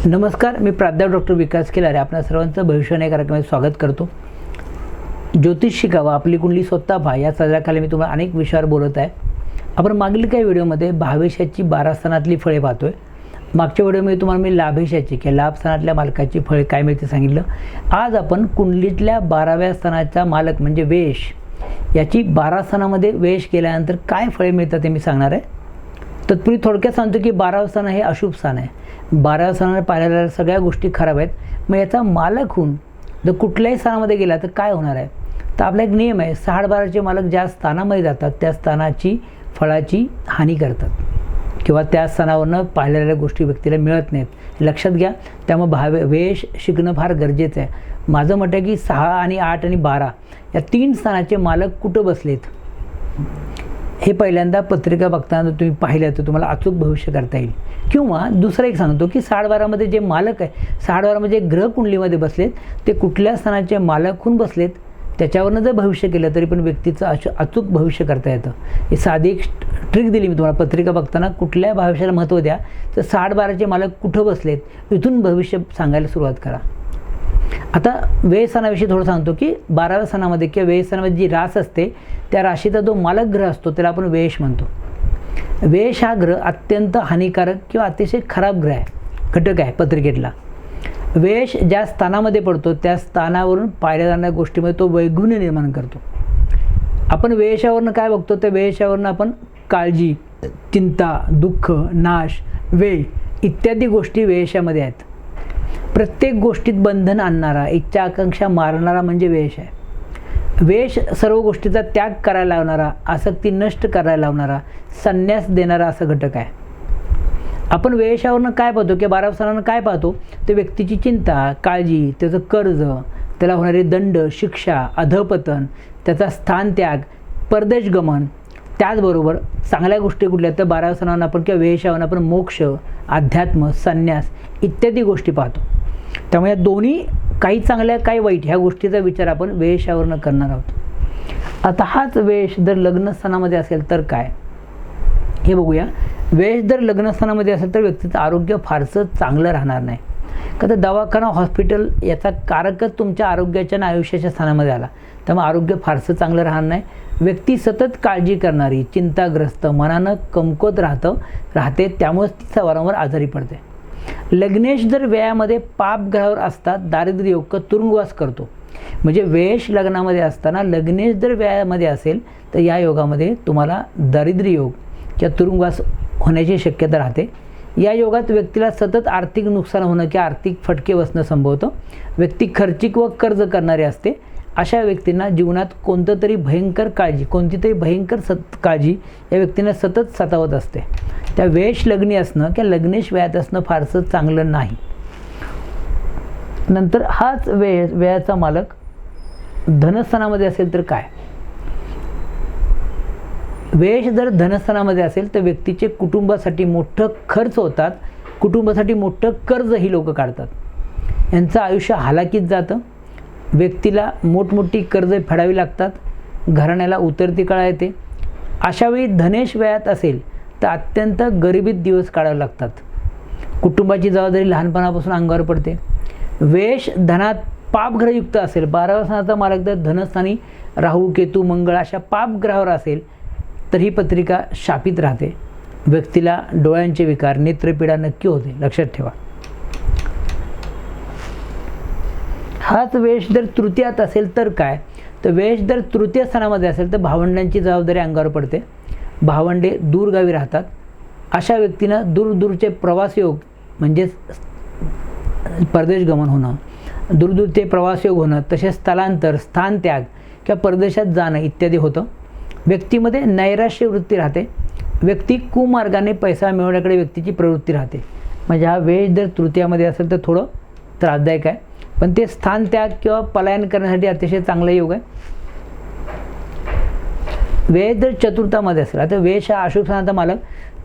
नमस्कार, मी प्राध्यापक डॉक्टर विकास केलारे आपल्या सर्वांचं भविष्यवाणी कार्यक्रमात स्वागत करतो. ज्योतिष शिकावा आपली कुंडली स्वतः पहा या सदराखाली मी तुम्हाला अनेक विषयावर बोलत आहे. आपण मागील काही व्हिडिओमध्ये भावेशाची 12 स्थानातली फळे पाहतोय. मागच्या व्हिडिओमध्ये तुम्हाला मी लाभेशाची किंवा लाभ स्थानातल्या मालकाची फळे काय मिळते सांगितलं. आज आपण कुंडलीतल्या 12व्या स्थानाचा मालक म्हणजे वेश याची 12 स्थानामध्ये वेश केल्यानंतर काय फळे मिळतात ते मी सांगणार आहे. तत्पूर्वी थोडक्यात सांगतो की 12वं स्थान हे अशुभ स्थान आहे. 12व्या स्थानाला पाहिलेल्या सगळ्या गोष्टी खराब आहेत. मग याचा मालक होऊन जर कुठल्याही स्थानामध्ये गेला तर काय होणार आहे. तर आपला एक नियम आहे, 6-12चे मालक ज्या स्थानामध्ये जातात त्या स्थानाची फळाची हानी करतात किंवा त्या स्थानावरनं पाहिलेल्या गोष्टी व्यक्तीला मिळत नाहीत, लक्षात घ्या. त्यामुळे वेश शिकणं फार गरजेचं आहे. माझं मत आहे की 6 आणि 8 आणि 12 या 3 स्थानाचे मालक कुठं बसलेत हे पहिल्यांदा पत्रिका बघताना तुम्ही पाहिलं तर तुम्हाला अचूक भविष्य करता येईल. किंवा दुसरं एक सांगतो की 6-12मध्ये जे मालक आहे, 6-12मध्ये ग्रह कुंडलीमध्ये बसलेत ते कुठल्या स्थानाचे मालक होऊन बसलेत त्याच्यावरनं जर भविष्य केलं तरी पण व्यक्तीचं अचूक भविष्य करता येतं. ही साधी एक ट्रिक दिली मी तुम्हाला. पत्रिका बघताना कुठल्या भविष्याला महत्त्व द्या, तर 6-12चे मालक कुठं बसलेत इथून भविष्य सांगायला सुरुवात करा. आता व्यय स्थानाविषयी थोडं सांगतो की 12व्या स्थानामध्ये किंवा व्यय स्थानामध्ये जी रास असते त्या राशीचा जो मालक ग्रह असतो त्याला आपण वेश म्हणतो. वेश हा ग्रह अत्यंत हानिकारक किंवा अतिशय खराब ग्रह आहे, घटक आहे पत्रिकेतला. वेश ज्या स्थानामध्ये पडतो त्या स्थानावरून पाहिल्या जाणाऱ्या गोष्टीमध्ये तो वैगुण्य निर्माण करतो. आपण वेशावरनं काय बघतो, त्या वेशावरनं आपण काळजी, चिंता, दुःख, नाश, व्यय इत्यादी गोष्टी वेशामध्ये आहेत. प्रत्येक गोष्टीत बंधन आणणारा, इच्छा आकांक्षा मारणारा म्हणजे वेश आहे. वेश सर्व गोष्टीचा त्याग करायला लावणारा, आसक्ती नष्ट करायला लावणारा, संन्यास देणारा असा घटक आहे. आपण वेशावरनं काय पाहतो की 12व्या स्थानानं काय पाहतो, तर व्यक्तीची चिंता, काळजी, त्याचं कर्ज, त्याला होणारे दंड, शिक्षा, अधपतन, त्याचा स्थानत्याग, परदेश गमन. त्याचबरोबर चांगल्या गोष्टी कुठल्या तर 12व्या स्थानानं आपण किंवा वेशावरनं आपण मोक्ष, अध्यात्म, संन्यास इत्यादी गोष्टी पाहतो. त्यामुळे या दोन्ही काही चांगल्या काही वाईट ह्या गोष्टीचा विचार आपण वेशावरनं करणार आहोत. आता हाच वेश जर लग्नस्थानामध्ये असेल तर काय हे बघूया. वेश जर लग्नस्थानामध्ये असेल तर व्यक्तीचं आरोग्य फारसं चांगलं राहणार नाही. का तर दवाखाना, हॉस्पिटल याचा कारकच तुमच्या आरोग्याच्या आणि आयुष्याच्या स्थानामध्ये आला, त्यामुळे आरोग्य फारसं चांगलं राहणार नाही. व्यक्ती सतत काळजी करणारी, चिंताग्रस्त, मनानं कमकुवत राहते, त्यामुळेच ती वारंवार आजारी पडते. लग्नेश जर व्ययामध्ये पाप ग्रहावर असतात दारिद्र्य योग तुरुंगवास करतो. म्हणजे वेश लग्नामध्ये असताना लग्नेश जर व्ययामध्ये असेल तर या योगामध्ये तुम्हाला दारिद्र्य योग किंवा तुरुंगवास होण्याची शक्यता राहते. या योगात व्यक्तीला सतत आर्थिक नुकसान होणं किंवा आर्थिक फटके बसणं संभवतं. व्यक्ती खर्चिक व कर्ज करणारी असते. अशा व्यक्तींना जीवनात कोणती तरी भयंकर काळजी या व्यक्तींना सतत सतावत असते. त्या वेश लग्नी असणं किंवा लग्नेश व्ययात असणं फारसं चांगलं नाही. नंतर हाच व्ययाचा मालक धनस्थानामध्ये असेल तर काय. वेश जर धनस्थानामध्ये असेल तर व्यक्तीचे कुटुंबासाठी मोठं खर्च होतात, कुटुंबासाठी मोठं कर्ज ही लोक काढतात. यांचं आयुष्य हालाकीत जातं. व्यक्तीला मोठमोठी कर्ज फेडावी लागतात, घराण्याला उतरती काळ येते. अशावेळी धनेश व्ययात असेल तर अत्यंत गरिबीत दिवस काढावे लागतात. कुटुंबाची जबाबदारी लहानपणापासून अंगावर पडते. वेश धनात पापग्रहयुक्त असेल, 12व्या स्थानाचा मालक जर धनस्थानी राहू, केतू, मंगळ अशा पापग्रहावर असेल तर ही पत्रिका शापित राहते. व्यक्तीला डोळ्यांचे विकार, नेत्रपीडा नक्की होते, लक्षात ठेवा. हाच वेश जर तृतीयात असेल तर काय, तर वेश जर तृतीय स्थानामध्ये असेल तर भावंडांची जबाबदारी अंगावर पडते. भावंडे दूरगावी राहतात. अशा व्यक्तींना दूरदूरचे प्रवास योग म्हणजेच परदेश गमन होणं, दूरदूरचे प्रवास योग होणं, तसेच स्थलांतर, स्थानत्याग किंवा परदेशात जाणं इत्यादी होतं. व्यक्तीमध्ये नैराश्य वृत्ती राहते. व्यक्ती कुमार्गाने पैसा मिळवण्याकडे व्यक्तीची प्रवृत्ती राहते. म्हणजे हा वेश जर तृतीयामध्ये असेल तर थोडं त्रासदायक आहे, पण ते स्थानत्याग किंवा पलायन करण्यासाठी अतिशय चांगला योग आहे. वेश जर चतुर्थामध्ये असेल, आता वेश हा अशुभ स्थानाचा मालक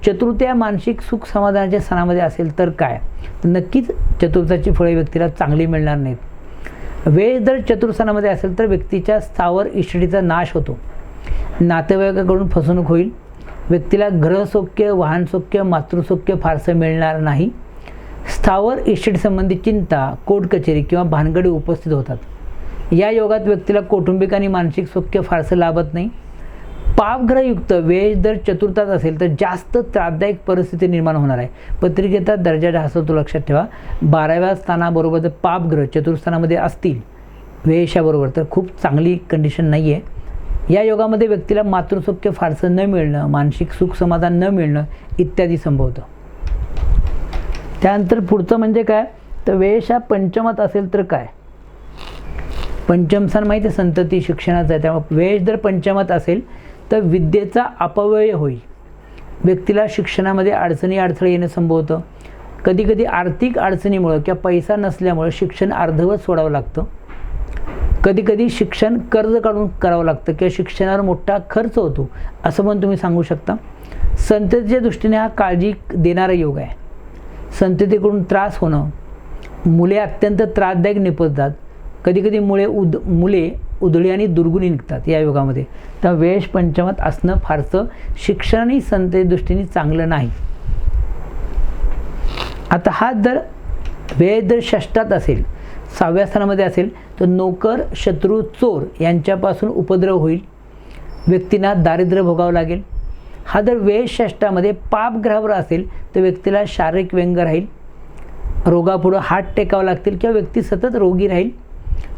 चतुर्थ्या मानसिक सुख समाधानाच्या स्थानामध्ये असेल तर काय, तर नक्कीच चतुर्थाची फळे व्यक्तीला चांगली मिळणार नाहीत. वेश जर चतुर्थ स्थानामध्ये असेल तर व्यक्तीच्या स्थावर इष्टतेचा नाश होतो. नातेवाईकाकडून फसवणूक होईल. व्यक्तीला ग्रहसौख्य, वाहनसौख्य, मातृसौख्य फारसं मिळणार नाही. स्थावर इस्टेट संबंधी चिंता, कोर्ट कचेरी किंवा भानगडी उपस्थित होतात. या योगात व्यक्तीला कौटुंबिक आणि मानसिक सौख्य फारसं लाभत नाही. पापग्रहयुक्त वेळ जर चतुर्थात असेल तर जास्त त्रासदायक परिस्थिती निर्माण होणार आहे. पत्रिकेचा दर्जा ढासळतो, लक्षात ठेवा. 12व्या स्थानाबरोबर जर पापग्रह चतुर्थानामध्ये असतील वेळेशाबरोबर तर खूप चांगली कंडिशन नाही आहे. या योगामध्ये व्यक्तीला मातृसौख्य फारसं न मिळणं, मानसिक सुख समाधान न मिळणं इत्यादी संभवतं. त्यानंतर पुढचं म्हणजे काय, तर वेळेशा पंचमात असेल तर काय. पंचम स्थान माहिती आहे संतती शिक्षणाचं आहे, त्यामुळे वेळ जर पंचमात असेल तर विद्येचा अपव्यय होईल. व्यक्तीला शिक्षणामध्ये अडचणी येणं संभवतं. कधीकधी आर्थिक अडचणीमुळं किंवा पैसा नसल्यामुळं शिक्षण अर्धवट सोडावं लागतं. कधीकधी शिक्षण कर्ज काढून करावं लागतं किंवा शिक्षणावर मोठा खर्च होतो असं पण तुम्ही सांगू शकता. संततीच्या दृष्टीने हा काळजी देणारा योग आहे. संततीकडून त्रास होणं, मुले अत्यंत त्रासदायक निपजतात. कधीकधी मुले उधळी आणि दुर्गुणी निघतात या योगामध्ये. तर वेश पंचमात असणं फारसं शिक्षण आणि संतती दृष्टीने चांगलं नाही. आता हा जर वेळ जर षष्ठात असेल, 6व्या स्थानामध्ये असेल तर नोकर, शत्रू, चोर यांच्यापासून उपद्रव होईल. व्यक्तींना दारिद्र्य भोगावं लागेल. हा जर वेळ षष्ठामध्ये पापग्रहावर असेल तर व्यक्तीला शारीरिक व्यंग राहील. रोगापुढं हात टेकावं लागतील किंवा व्यक्ती सतत रोगी राहील.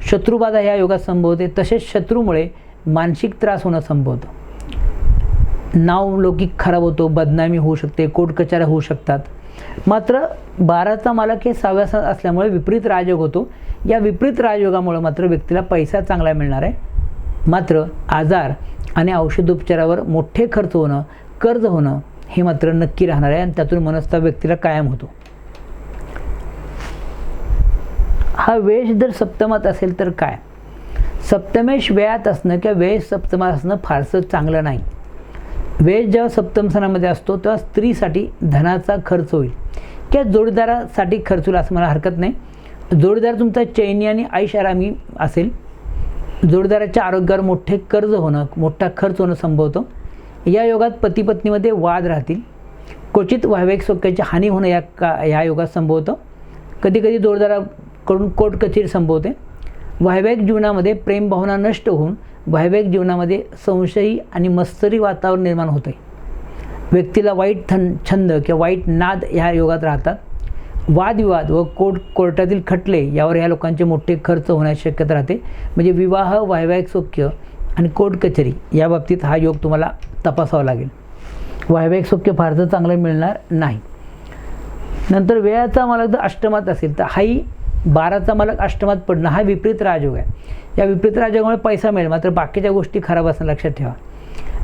शत्रुबाधा ह्या योगात संभवते. तसेच शत्रूमुळे मानसिक त्रास होणं संभवतं. नावलौकिक खराब होतो, बदनामी होऊ शकते, कोर्ट कचऱ्या होऊ शकतात. मात्र 12चा मालक हे 6व्या स्थानात असल्यामुळे विपरीत राजयोग होतो. या विपरीत राजयोगामुळे मात्र व्यक्तीला पैसा चांगला मिळणार आहे. मात्र आजार आणि औषधोपचारावर मोठे खर्च होणं, कर्ज होणं हे मात्र नक्की राहणार आहे आणि त्यातून मनस्ताप व्यक्तीला कायम होतो. हा वेश जर सप्तमात असेल तर काय. सप्तमेश वेळात असणं किंवा वेश सप्तमात असणं फारसं चांगलं नाही. वेश जेव्हा सप्तम स्थानामध्ये असतो तेव्हा स्त्रीसाठी धनाचा खर्च होईल किंवा जोडीदारासाठी खर्च होईल असं मला हरकत नाही. जोडीदार तुमचा चैनी आणि ऐषारामी असेल. जोडीदाराच्या आरोग्यावर मोठे कर्ज होणं, मोठा खर्च होणं संभवतं. या योगात पती पत्नीमध्ये वाद राहतील. क्वचित वैवाहिक सौख्याची हानी होणं या योगात संभवतं. कधीकधी जोडीदाराकडून कोर्ट कचेरी संभवते. वैवाहिक जीवनामध्ये प्रेमभावना नष्ट होऊन वैवाहिक जीवनामध्ये संशयी आणि मत्सरी वातावरण निर्माण होते. व्यक्तीला वाईट छंद किंवा वाईट नाद ह्या योगात राहतात. वादविवाद व कोर्टातील खटले यावर ह्या लोकांचे मोठे खर्च होण्याची शक्यता राहते. म्हणजे विवाह, वैवाहिक सौख्य आणि कोर्ट कचेरी या बाबतीत हा योग तुम्हाला तपासावा लागेल. वैवाहिक सौख्य फारसं चांगलं मिळणार नाही. नंतर वेळाचा मालक जर अष्टमात असेल तर हाही 12चा मालक अष्टमात पडणं हा विपरीत राजयोग आहे. या विपरीत राजयोगामुळे पैसा मिळेल, मात्र बाकीच्या गोष्टी खराब असणं लक्षात ठेवा.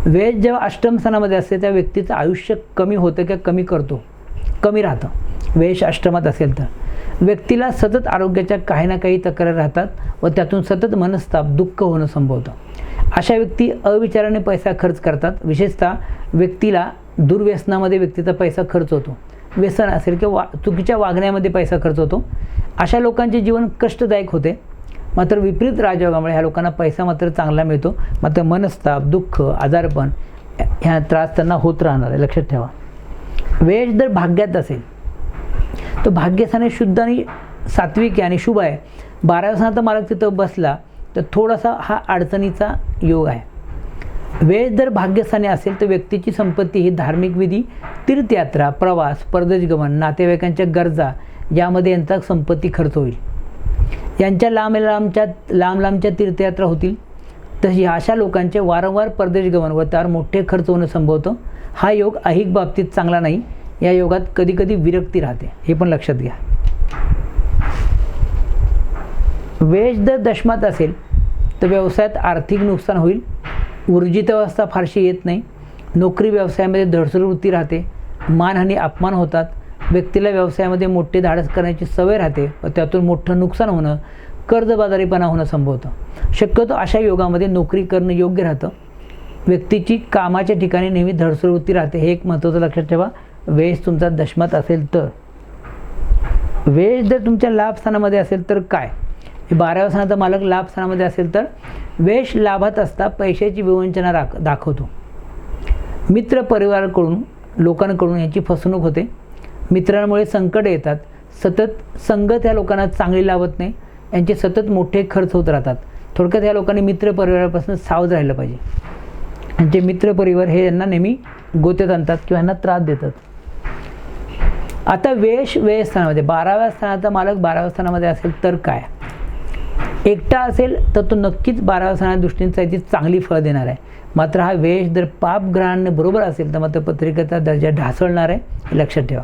वेळ जेव्हा अष्टम स्थानामध्ये असते त्या व्यक्तीचं आयुष्य कमी होतं किंवा कमी राहतं. वेश अष्टमात असेल तर व्यक्तीला सतत आरोग्याच्या काही ना काही तक्रारी राहतात व त्यातून सतत मनस्ताप, दुःख होणं संभवतं. अशा व्यक्ती अविचाराने पैसा खर्च करतात. विशेषतः व्यक्तीला दुर्व्यसनामध्ये व्यक्तीचा पैसा खर्च होतो. व्यसन असेल किंवा चुकीच्या वागण्यामध्ये पैसा खर्च होतो. अशा लोकांचे जीवन कष्टदायक होते. मात्र विपरीत राजयोगामुळे ह्या लोकांना पैसा मात्र चांगला मिळतो. मात्र मनस्ताप, दुःख, आजारपण ह्या त्रास त्यांना होत राहणार आहे, लक्षात ठेवा. वेळ जर भाग्यात असेल तर भाग्यस्थाने शुद्ध आणि सात्विक आहे आणि शुभ आहे. 12व्या स्थानात मालक तिथं बसला तर थोडासा हा अडचणीचा योग आहे. वेळ जर भाग्यस्थानी असेल तर व्यक्तीची संपत्ती ही धार्मिक विधी, तीर्थयात्रा, प्रवास, परदेश गमन, नातेवाईकांच्या गरजा यामध्ये यांचा संपत्ती खर्च होईल. यांच्या लांबच्या तीर्थयात्रा होतील. तशी अशा लोकांचे वारंवार परदेश गमन व त्यावर मोठे खर्च होणं संभवतं. हा योग ऐहिक बाबतीत चांगला नाही. या योगात कधीकधी विरक्ती राहते, हे पण लक्षात घ्या. वेश जर दशमात असेल तर व्यवसायात आर्थिक नुकसान होईल. ऊर्जित अवस्था फारशी येत नाही. नोकरी व्यवसायामध्ये धडसड वृत्ती राहते. मानहानी, अपमान होतात. व्यक्तीला व्यवसायामध्ये मोठे धाडस करण्याची सवय राहते व त्यातून मोठं नुकसान होणं, कर्जबाजारीपणा होणं संभवतं. शक्यतो अशा योगामध्ये नोकरी करणं योग्य राहतं. व्यक्तीची कामाच्या ठिकाणी नेहमी धडसड वृत्ती राहते, हे एक महत्त्वाचं लक्षात ठेवा. वेश तुमचा दशमात असेल तर. वेश जर तुमच्या लाभ स्थानामध्ये असेल तर काय. 12व्या स्थानाचा मालक लाभ स्थानामध्ये असेल तर वेश लाभात असता पैशाची विवंचना दाखवतो. मित्र परिवाराकडून, लोकांकडून यांची फसवणूक होते. मित्रांमुळे संकट येतात. सतत संगत ह्या लोकांना चांगली लावत नाही, यांचे सतत मोठे खर्च होत राहतात. थोडक्यात ह्या लोकांनी मित्रपरिवारापासून सावध राहिलं पाहिजे. यांचे मित्रपरिवार हे यांना नेहमी गोत्यात आणतात किंवा यांना त्रास देतात. आता व्ययस्थानामध्ये 12व्या स्थानाचा मालक 12व्या स्थानामध्ये असेल तर काय? एकटा असेल तर तो नक्कीच 12व्या स्थानाच्या दृष्टीने ती चांगली फळ देणार आहे. मात्र हा व्यय जर पापग्रहांनी बरोबर असेल तर मात्र पत्रिकेचा दर्जा ढासळणार आहे, हे लक्षात ठेवा.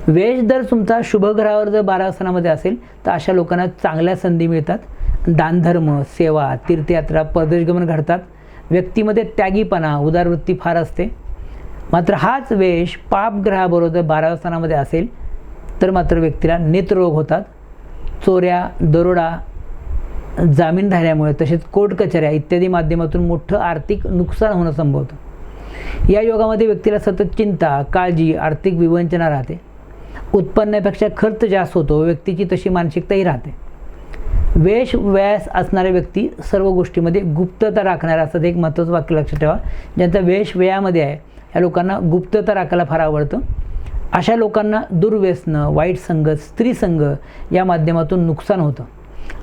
व्यय जर तुमचा शुभग्रहावर जर 12व्या स्थानामध्ये असेल तर अशा लोकांना चांगल्या संधी मिळतात. दानधर्म, सेवा, तीर्थयात्रा, परदेशगमन घडतात. व्यक्तीमध्ये त्यागीपणा, उदारवृत्ती फार असते. मात्र हाच वेश पापग्रहाबरोबर जर 12व्या स्थानामध्ये असेल तर मात्र व्यक्तीला नेत्ररोग होतात. चोऱ्या, दरोडा, जामीन राहिल्यामुळे तसेच कोर्ट कचऱ्या इत्यादी माध्यमातून मोठं आर्थिक नुकसान होणं संभवतं. या योगामध्ये व्यक्तीला सतत चिंता, काळजी, आर्थिक विवंचना राहते. उत्पन्नापेक्षा खर्च जास्त होतो, व्यक्तीची तशी मानसिकताही राहते. व्ययास असणारे व्यक्ती सर्व गोष्टीमध्ये गुप्तता राखणारे असतात. एक महत्त्वाचं वाक्य लक्षात ठेवा, ज्यांचा व्ययामध्ये आहे या लोकांना गुप्तता राखायला फार आवडतं. अशा लोकांना दुर्व्यसनं, वाईट संगत, स्त्री संग या माध्यमातून नुकसान होतं.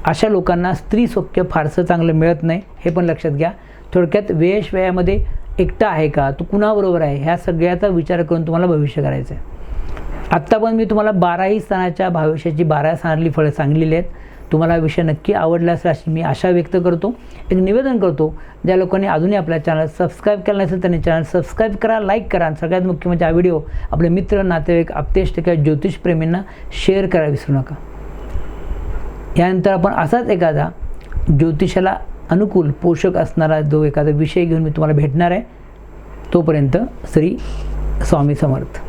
अशा लोकांना स्त्री सौख्य फारसं चांगलं मिळत नाही, हे पण लक्षात घ्या. थोडक्यात व्ययामध्ये एकटा आहे का, तो कुणाबरोबर आहे, ह्या सगळ्याचा विचार करून तुम्हाला भविष्य करायचं आहे. आत्ता पण मी तुम्हाला 12ही स्थानाच्या भविष्याची 12 स्थानातली फळं सांगलेली आहेत. तुम्हाला विषय नक्की आवडला असेल अशी मी आशा व्यक्त करतो. एक निवेदन करतो, ज्या लोकांनी अजूनही आपल्या चॅनल सबस्क्राईब केलं नसेल त्यांनी चॅनल सबस्क्राईब करा, लाईक करा आणि सगळ्यात मुख्य म्हणजे हा व्हिडिओ आपले मित्र, नातेवाईक, आप्तेष्ट किंवा ज्योतिषप्रेमींना शेअर करायला विसरू नका. यानंतर आपण असाच एखादा ज्योतिषाला अनुकूल पोषक असणारा जो एखादा विषय घेऊन मी तुम्हाला भेटणार आहे. तोपर्यंत श्री स्वामी समर्थ.